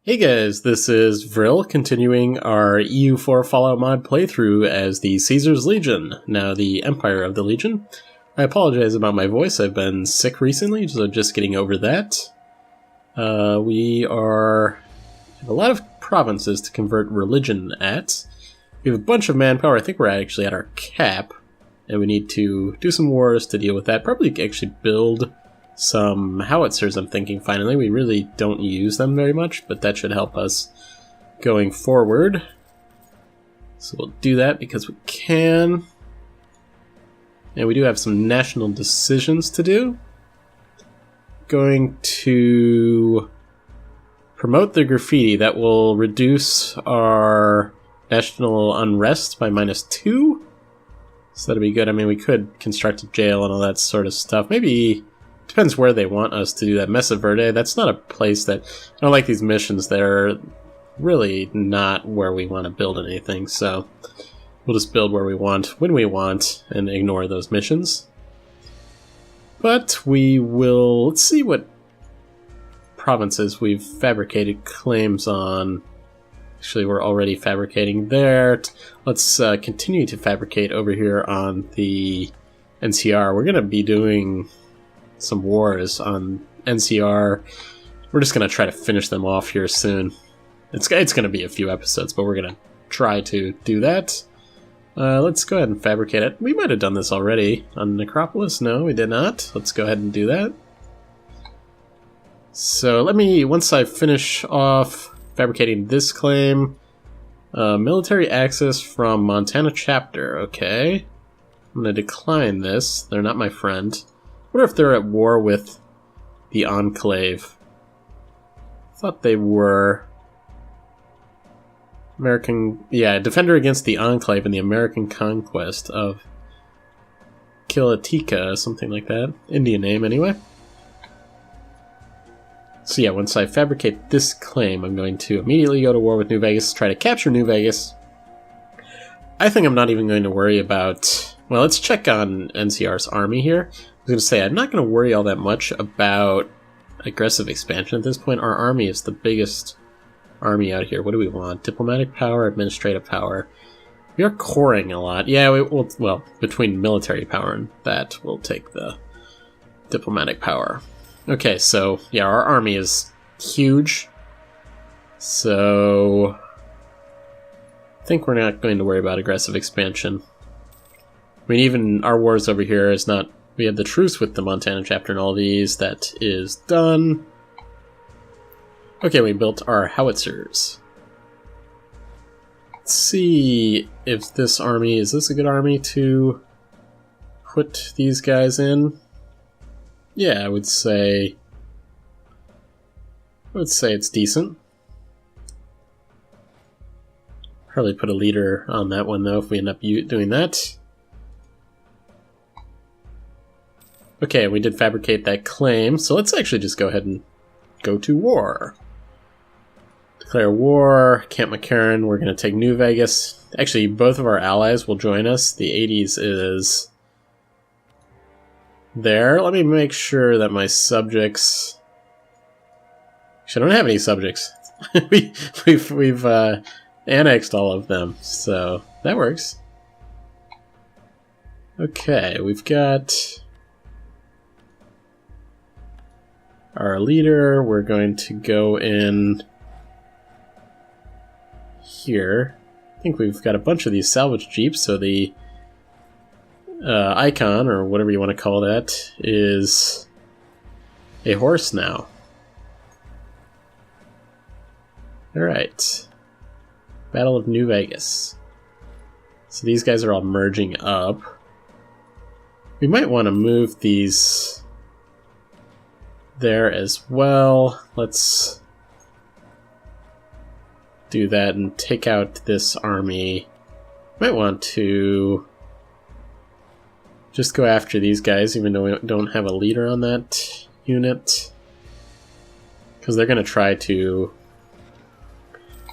Hey guys, this is Vril, continuing our EU4 Fallout mod playthrough as the Caesar's Legion, now the Empire of the Legion. I apologize about my voice, I've been sick recently, so just getting over that. We have a lot of provinces to convert religion at. We have a bunch of manpower. I think we're actually at our cap, and we need to do some wars to deal with that. Probably actually build some howitzers, I'm thinking, finally. We really don't use them very much, but that should help us going forward. So we'll do that because we can. And we do have some national decisions to do. Going to promote the graffiti. That will reduce our national unrest by -2. So that'll be good. I mean, we could construct a jail and all that sort of stuff. Maybe depends where they want us to do that. Mesa Verde, that's not a place that... I don't like these missions. They're really not where we want to build anything, so we'll just build where we want, when we want, and ignore those missions. But we will... Let's see what provinces we've fabricated claims on. Actually, we're already fabricating there. Let's continue to fabricate over here on the NCR. We're going to be doing some wars on NCR. We're just going to try to finish them off here soon. It's going to be a few episodes, but we're going to try to do that. Let's go ahead and fabricate it. We might have done this already on Necropolis. No, we did not. Let's go ahead and do that. So let me, once I finish off fabricating this claim, military access from Montana chapter. Okay. I'm going to decline this. They're not my friend. I wonder if they're at war with the Enclave. I thought they were. American... Yeah, defender against the Enclave in the American conquest of Kilatika, something like that. Indian name, anyway. So yeah, once I fabricate this claim, I'm going to immediately go to war with New Vegas, try to capture New Vegas. I think I'm not even going to worry about... Well, let's check on NCR's army here. I was going to say, I'm not going to worry all that much about aggressive expansion at this point. Our army is the biggest army out here. What do we want? Diplomatic power, administrative power. We are coring a lot. Yeah, well, between military power and that, we'll take the diplomatic power. Okay, so, yeah, our army is huge. So I think we're not going to worry about aggressive expansion. I mean, even our wars over here is not... We had the truce with the Montana chapter and all these. That is done. Okay, we built our howitzers. Let's see if this army... Is this a good army to put these guys in? Yeah, I would say it's decent. Probably put a leader on that one, though, if we end up doing that. Okay, we did fabricate that claim, so let's actually just go ahead and go to war. Declare war, Camp McCarran, we're going to take New Vegas. Actually, both of our allies will join us. The 80s is there. Let me make sure that my subjects... Actually, I don't have any subjects. We've annexed all of them, so that works. Okay, we've got our leader. We're going to go in here. I think we've got a bunch of these salvage jeeps, so the icon, or whatever you want to call that, is a horse now. Alright. Battle of New Vegas. So these guys are all merging up. We might want to move these there as well. Let's do that and take out this army. Might want to just go after these guys, even though we don't have a leader on that unit, because they're going to try to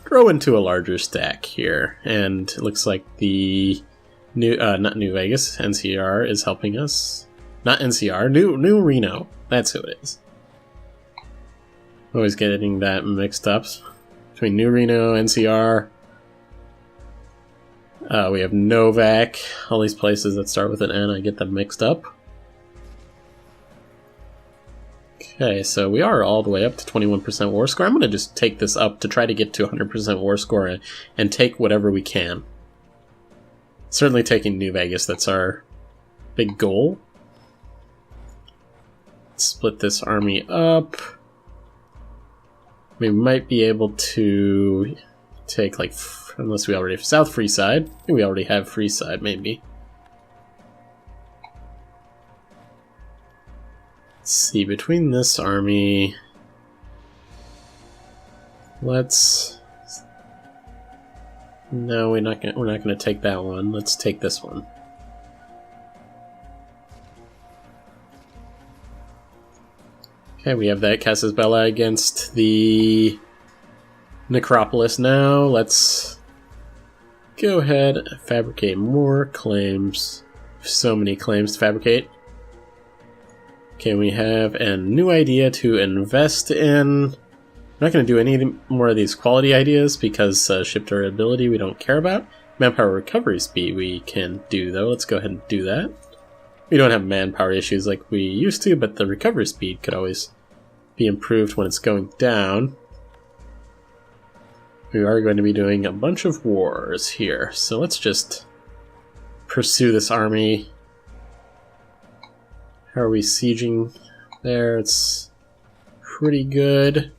grow into a larger stack here. And it looks like the not New Vegas, NCR is helping us. Not NCR, New Reno. That's who it is. Always getting that mixed up. between New Reno, NCR. We have Novak. All these places that start with an N, I get them mixed up. Okay, so we are all the way up to 21% war score. I'm going to just take this up to try to get to 100% war score and take whatever we can. Certainly taking New Vegas, that's our big goal. Split this army up. We might be able to take, like, unless we already have South Freeside. I think we already have Freeside, maybe. Let's see, between this army, let's... No, we're not gonna take that one. Let's take this one. Okay, we have that Casus Belli against the Necropolis now. Let's go ahead and fabricate more claims. So many claims to fabricate. Okay, we have a new idea to invest in. I'm not going to do any more of these quality ideas because ship durability we don't care about. Manpower recovery speed we can do, though. Let's go ahead and do that. We don't have manpower issues like we used to, but the recovery speed could always be improved when it's going down. We are going to be doing a bunch of wars here, so let's just pursue this army. How are we sieging there? It's pretty good.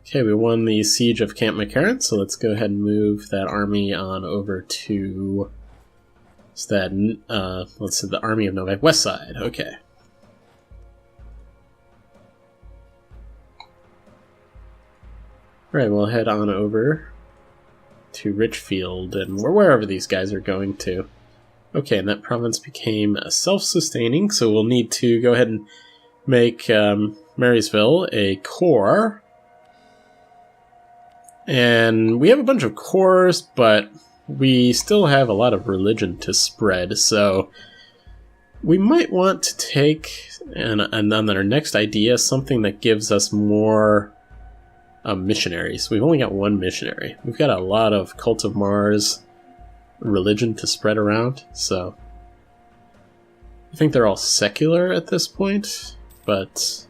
Okay, we won the siege of Camp McCarran, so let's go ahead and move that army on over to let's say the Army of Novak West Side. Okay. Alright, we'll head on over to Richfield and wherever these guys are going to. Okay, and that province became self-sustaining, so we'll need to go ahead and make Marysville a core. And we have a bunch of cores, but we still have a lot of religion to spread, so we might want to take, and on our next idea, something that gives us more missionaries. We've only got one missionary. We've got a lot of Cult of Mars religion to spread around, so I think they're all secular at this point, but,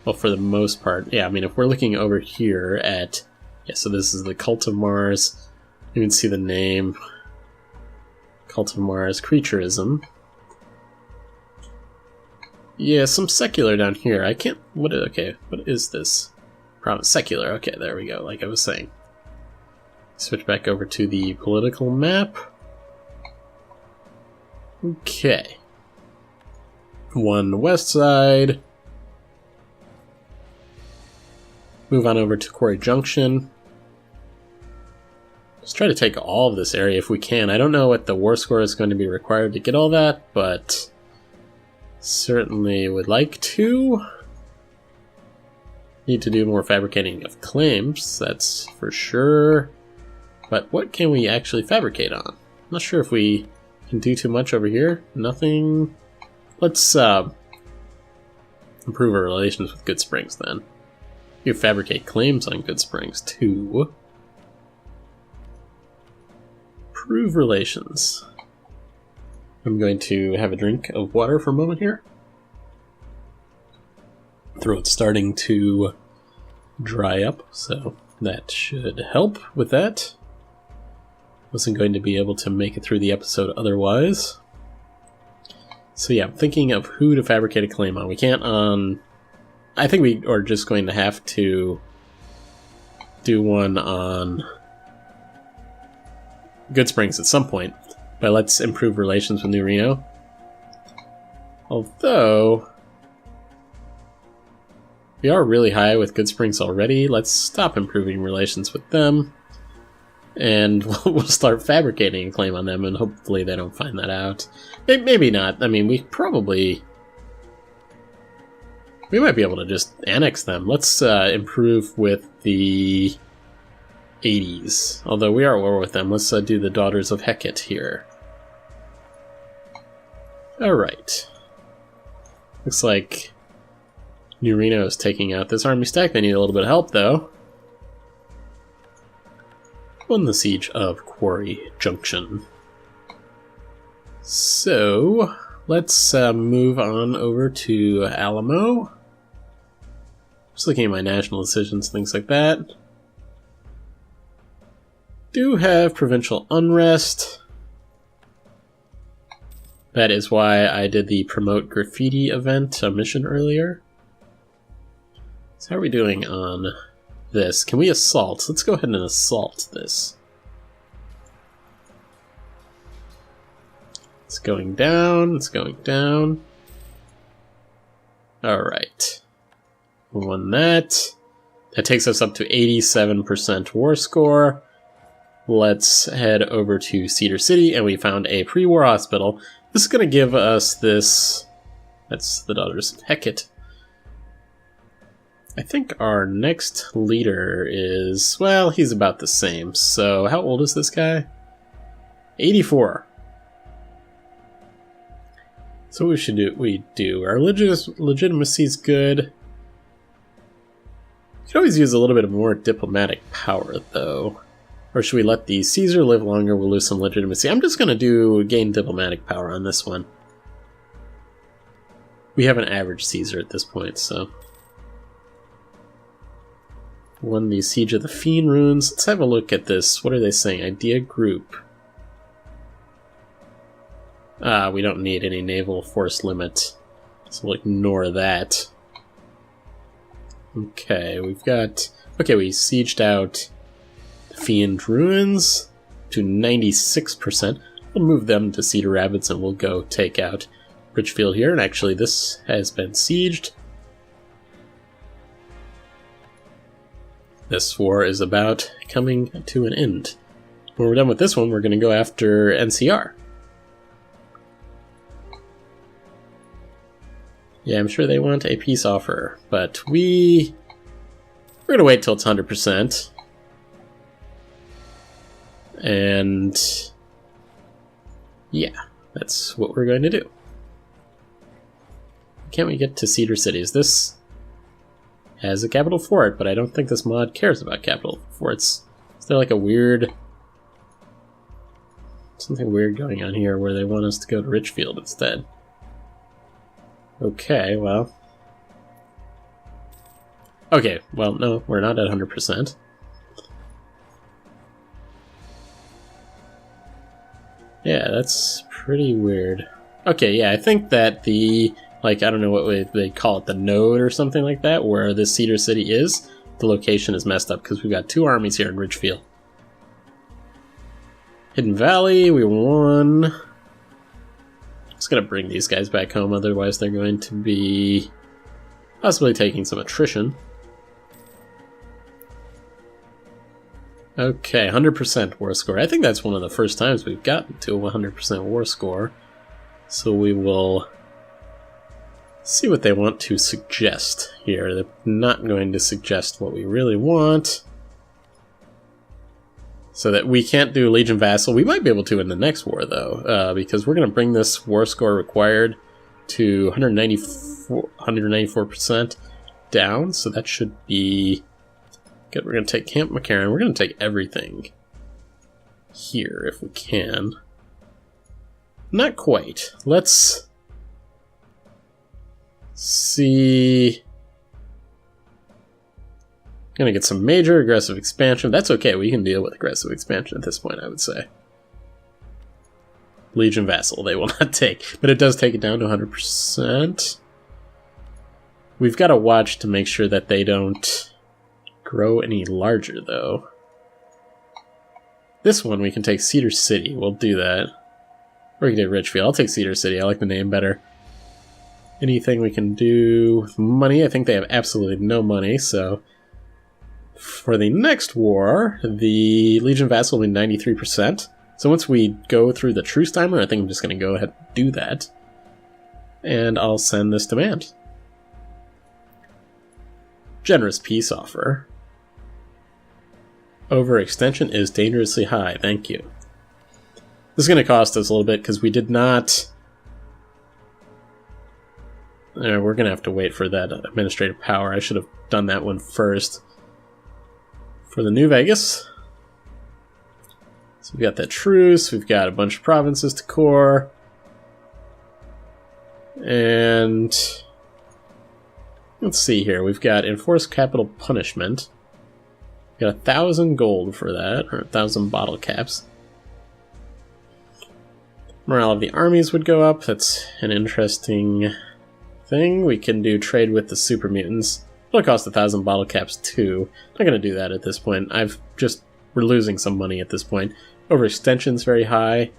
well, for the most part, yeah, I mean, if we're looking over here at, yeah, so this is the Cult of Mars. You can see the name, Cult of Mars, Creaturism. Yeah, some secular down here. I can't, okay, what is this? Province secular, okay, there we go, like I was saying. Switch back over to the political map. Okay. One west side. Move on over to Quarry Junction. Let's try to take all of this area if we can. I don't know what the war score is going to be required to get all that, but certainly would like to. Need to do more fabricating of claims, that's for sure. But what can we actually fabricate on? I'm not sure if we can do too much over here. Nothing. Let's improve our relations with Good Springs then. You fabricate claims on Good Springs too. Improve relations. I'm going to have a drink of water for a moment here. Throat's starting to dry up, so that should help with that. Wasn't going to be able to make it through the episode otherwise. So yeah, I'm thinking of who to fabricate a claim on. We can't on... I think we are just going to have to do one on Good Springs at some point. But let's improve relations with New Reno. Although we are really high with Good Springs already. Let's stop improving relations with them. And we'll start fabricating a claim on them, and hopefully they don't find that out. Maybe not. I mean, we might be able to just annex them. Let's improve with the 80s. Although we are at war with them. Let's do the Daughters of Hecate here. Alright. Looks like New Reno is taking out this army stack. They need a little bit of help, though. Won the siege of Quarry Junction. So, let's move on over to Alamo. Just looking at my national decisions, things like that. Do have provincial unrest. That is why I did the promote graffiti event mission earlier. So how are we doing on this? Can we assault? Let's go ahead and assault this. It's going down, it's going down. Alright. We won that. That takes us up to 87% war score. Let's head over to Cedar City, and we found a pre-war hospital. This is going to give us this... That's the daughters of Hecate. I think our next leader is... Well, he's about the same. So, how old is this guy? 84. So what we do. Our legitimacy is good. We could always use a little bit more diplomatic power, though. Or should we let the Caesar live longer? We'll lose some legitimacy. I'm just going to gain diplomatic power on this one. We have an average Caesar at this point, so... Won the Siege of the Fiend Ruins. Let's have a look at this. What are they saying? Idea group. We don't need any naval force limit, so we'll ignore that. Okay, we've got... Okay, we sieged out the Fiend Ruins to 96%. We'll move them to Cedar Rapids and we'll go take out Richfield here. And actually, this has been sieged. This war is about coming to an end. When we're done with this one, we're going to go after NCR. Yeah, I'm sure they want a peace offer, but we're going to wait till it's 100%. And yeah, that's what we're going to do. Can't we get to Cedar City? This has a capital fort, but I don't think this mod cares about capital forts. Is there like a weird... something weird going on here where they want us to go to Richfield instead? Okay, well... Okay, well, no, we're not at 100%. Yeah, that's pretty weird. Okay, yeah, I think that the... Like, I don't know what they call it, the node or something like that, where this Cedar City is, the location is messed up because we've got two armies here in Richfield. Hidden Valley, we won. Just gonna bring these guys back home, otherwise they're going to be possibly taking some attrition. Okay, 100% war score. I think that's one of the first times we've gotten to a 100% war score. So we will see what they want to suggest here. They're not going to suggest what we really want. So that we can't do Legion Vassal. We might be able to in the next war, though, because we're going to bring this war score required to 194% down. So that should be good. We're going to take Camp McCarran. We're going to take everything here if we can. Not quite. Let's see. Gonna get some major aggressive expansion. That's okay, we can deal with aggressive expansion at this point, I would say. Legion Vassal, they will not take, but it does take it down to 100%. We've got to watch to make sure that they don't grow any larger, though. This one, we can take Cedar City. We'll do that. Or we can do Richfield. I'll take Cedar City. I like the name better. Anything we can do with money? I think they have absolutely no money, so... For the next war, the Legion Vassal will be 93%. So once we go through the truce timer, I think I'm just going to go ahead and do that. And I'll send this demand. Generous peace offer. Overextension is dangerously high. Thank you. This is going to cost us a little bit because we did not... We're gonna have to wait for that administrative power. I should have done that one first. For the New Vegas. So we've got that truce, we've got a bunch of provinces to core. And let's see here, we've got enforced capital punishment. We've got 1,000 gold for that, or 1,000 bottle caps. Morale of the armies would go up, that's an interesting thing. We can do trade with the super mutants. It'll cost 1,000 bottle caps too. Not gonna do that at this point. We're losing some money at this point. Overextension's very high.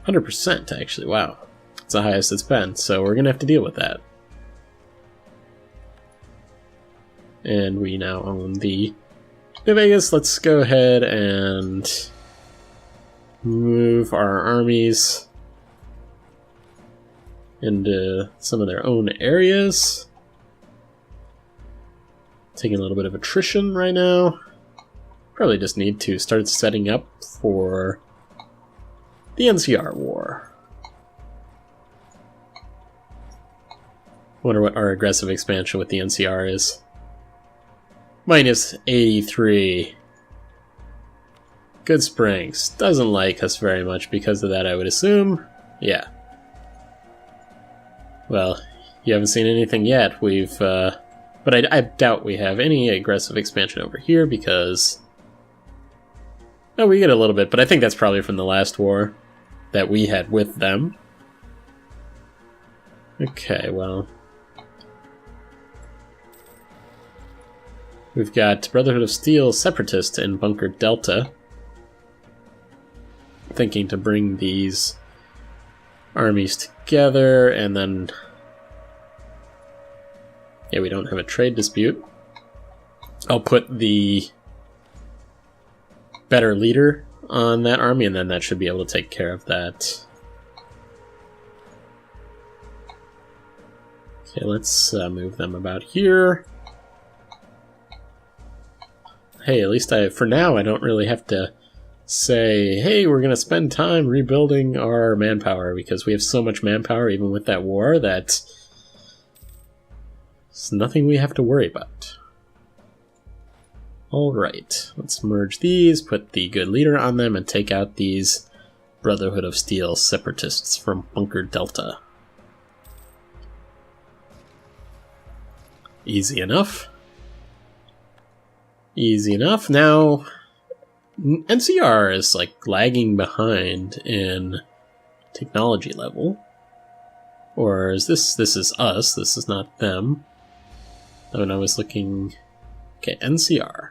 100% actually, wow. It's the highest it's been, so we're gonna have to deal with that. And we now own the New Vegas. Let's go ahead and move our armies into some of their own areas. Taking a little bit of attrition right now. Probably just need to start setting up for the NCR war. Wonder what our aggressive expansion with the NCR is. Minus 83. Good Springs. Doesn't like us very much because of that, I would assume. Yeah. Well, you haven't seen anything yet. But I doubt we have any aggressive expansion over here because... Oh, we get a little bit, but I think that's probably from the last war that we had with them. Okay, well... We've got Brotherhood of Steel Separatists in Bunker Delta. Thinking to bring these armies together, and then... Yeah, we don't have a trade dispute. I'll put the better leader on that army, and then that should be able to take care of that. Okay, let's move them about here. Hey, at least for now, I don't really have to say, hey, we're going to spend time rebuilding our manpower, because we have so much manpower, even with that war, that it's nothing we have to worry about. Alright, let's merge these, put the good leader on them, and take out these Brotherhood of Steel Separatists from Bunker Delta. Easy enough. Easy enough. Now, NCR is like lagging behind in technology level. Or is this is us, this is not them. Oh, no, I was looking... Okay, NCR.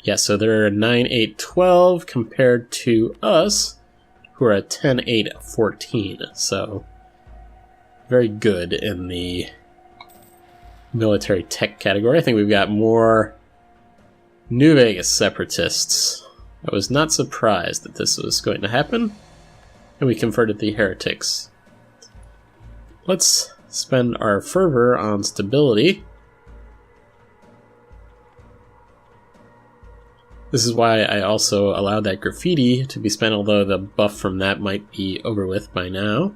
Yeah, so they're 9-8-12 compared to us, who are at 10-8-14. So, very good in the military tech category. I think we've got more New Vegas separatists. I was not surprised that this was going to happen. And we converted the heretics. Let's spend our fervor on stability. This is why I also allowed that graffiti to be spent, although the buff from that might be over with by now.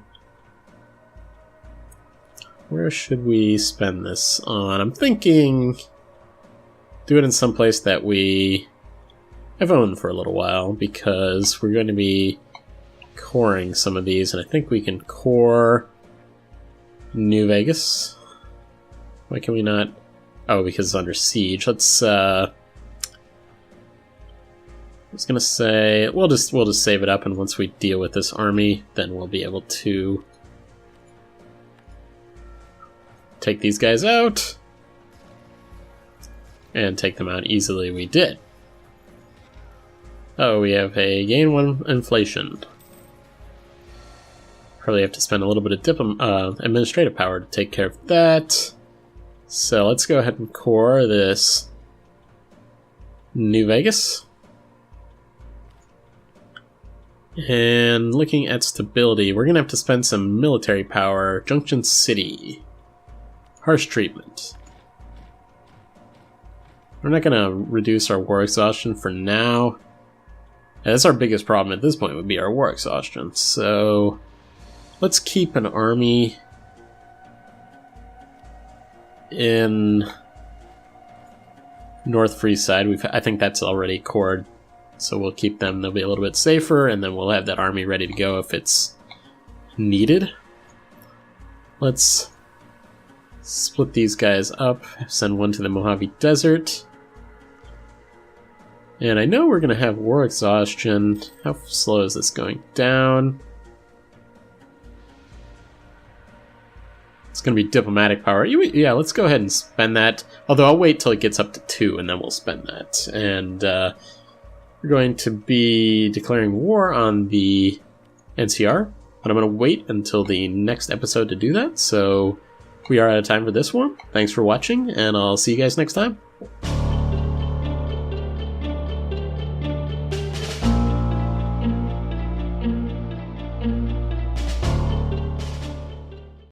Where should we spend this on? I'm thinking do it in some place that we have owned for a little while, because we're going to be coring some of these, and I think we can core New Vegas. Why can we not? Oh, because it's under siege. Let's I was gonna say we'll just save it up, and once we deal with this army, then we'll be able to take these guys out and take them out easily. We did. Oh, we have a gain 1 inflation. Probably have to spend a little bit of administrative power to take care of that. So let's go ahead and core this New Vegas. And looking at stability, we're going to have to spend some military power. Junction City. Harsh treatment. We're not going to reduce our war exhaustion for now. And that's our biggest problem at this point, would be our war exhaustion. So let's keep an army in North Freeze side, I think that's already cored, so we'll keep them. They'll be a little bit safer, and then we'll have that army ready to go if it's needed. Let's split these guys up, send one to the Mojave Desert. And I know we're going to have war exhaustion. How slow is this going down? It's going to be diplomatic power. Yeah, let's go ahead and spend that. Although I'll wait till it gets up to 2 and then we'll spend that. And we're going to be declaring war on the NCR. But I'm going to wait until the next episode to do that. So we are out of time for this one. Thanks for watching, and I'll see you guys next time.